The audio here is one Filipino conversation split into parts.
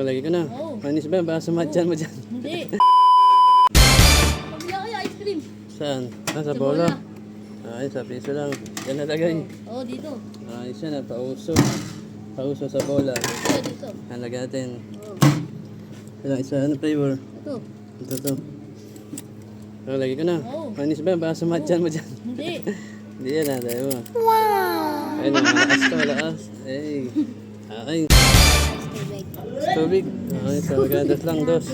Lagi ko na. Oo. Manis ba? Baka sumadyan mo dyan. Hindi. Pabila kayo ice cream. Saan? Ah, sa Sa bola. bola. Ay, sa piso lang. Yan nalagay. Oo, dito. Ayos yan, pauso. Pauso sa bola. Dito. Nalagay natin. Oo. Ilang isa, ano flavor? Ito. Ito to. Lagi ko na. Oo. Manis ba? Baka sumadyan mo dyan. Hindi. Hindi yan, dahil mo. Wow! Ayun, malakas to, malakas. Ay. Ay. Tubig. Ay, sa magadas lang, dos.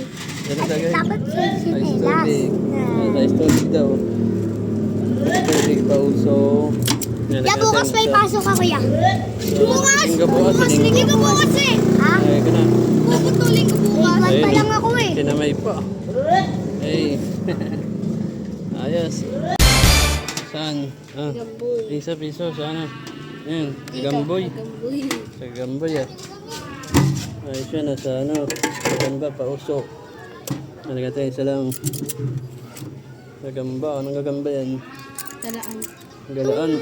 Yan ang lagay. Dapat Ice sinilas. tubig. Ice tubig daw. Ice tubig, pauso. Ya, bukas may pasok ako ya. Bukas! Linggo bukas, Bukas! Linggo ko bukas eh! Ha? Ay, ko na. Puputulin ko bukas. Iwan pa lang ako eh. Kinamay pa. Ay. Ayos. Saan? Ah, piso. Saan? Yan, gamboy. Gamboy. Sa gamboy ah. Ayos yan, nasa ano. Sa gamba, pauso. Nalagay tayo isa lang. Sa gamba, anong gagamba yan? Talaan. Galaan.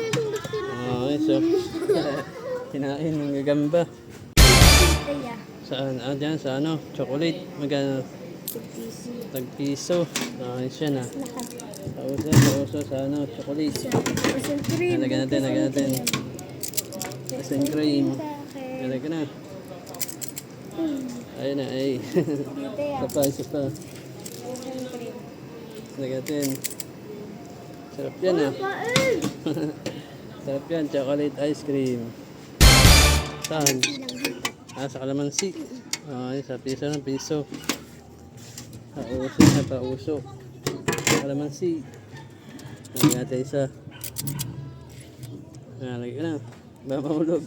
Ay, so. Kinain ng gagamba. Saan? Ah, dyan, sa ano? Chocolate. Magkano? Tag-piso. Ayos yan ah. Pauso sa ano? Chocolate. Nalagyan natin. Asin cream. Nalagyan ko na. Ayun na, ay. Isa pa. Nalagyan natin. Sarap yan ah. Sarap yan, chocolate ice cream. Saan? Ah, sa kalamansi. Ay, sa piso ng piso. Pauso. Kalamansi. Lagyan natin isa. Lagyan na. Ba mahulog.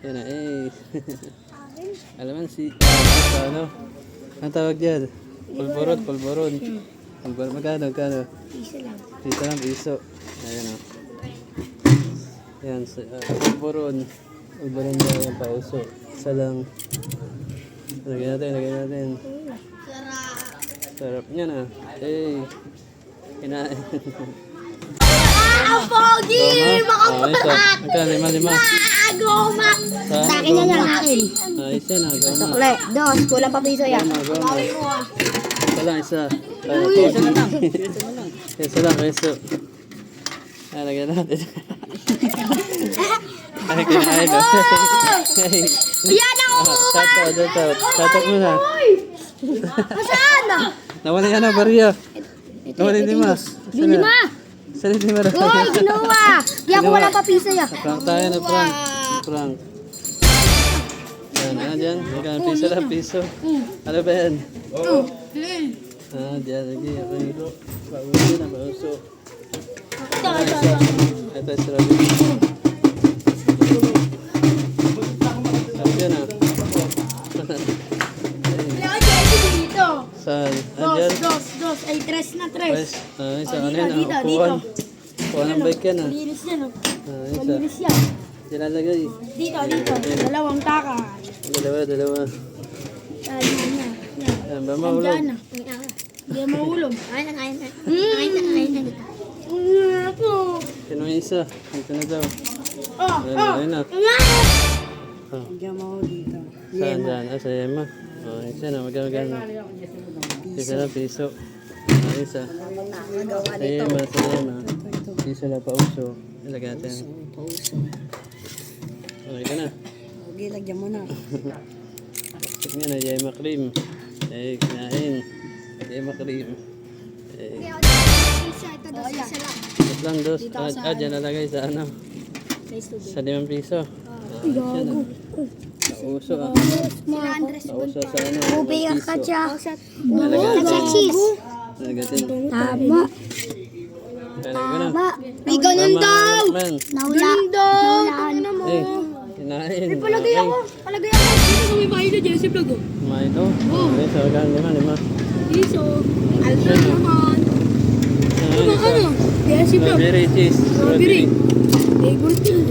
Yan na eh. Kalamansi. Sa ano? Ang tawag dyan? Pulboron. Magkano? Piso lang. Piso. Ayan o. Yan, pulboron. Pulboron daw yung pauso. Isa lang. Lagyan natin. Sarap niya na. Eh. Kinain. Ang pogi! Makapulat! Lima. Goma! Sa akin yan yung akin. Ayos yan ah. Gama. Sukle, dos. Kulang pa piso yan. Gama. Isa lang, isa. Isa lang, peso. Lagyan natin. Ay, kinain o. Yan ang Tatak mo na. Saan? Nawala yan na, Maria. Nawala yung lima. Yung lima! Saan yung lima? Uy, ginawa! Yan ko wala pa piso yan. Prank tayo na prank. Yan, dyan. Magkano piso. Ano ba yan? Dyan, lagi. Okay. Pauso. Ito, strawberry. Sarap yan ah. Saan? Dyan? Dos. Ay, tres na tres. Ay, sa ano yan ah. Dito. Kuha ng bike yan ah. Malinis yan, oh. Ay, sa Malinis yan. nilalagay. Dito. Dalawang taka. Dalawa. Yan. Yan ba mahulog? Diyan na. Hindi mahulog. Kain na. Sino yung isa? Ito na daw. Ayun na. Diyan mahulog dito. Saan dyan? Ah, sa Yema. Isa na. Magkano. Isa na piso. Isa. Sa Yema. Piso na pauso. Ilagay natin. Okay ka na. Okay, lagyan mo na. Check nyo na. Yema cream. Eh, kinain. Yema cream. Ito lang dos. Dyan nalagay sa ano. Sa 5 piso. Siya na. Pauso ah. Pauso sa ano. Ube ka siya. Nalagay natin. Cheese. Nalagay natin. Tama. May ganun daw. Man. Nawala. Eh, kinain. Palagay ako. Dito sa may bahay na Jesse Vlog. Milo? Okay, so lima. Piso. Siya na. Ano? Jesse Vlog. Strawberry cheese. Strawberry. Favorite yun.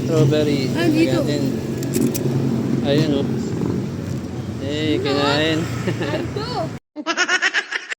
Strawberry. Ah, dito. Lagyan natin. Ayun oh. Eh, kinain.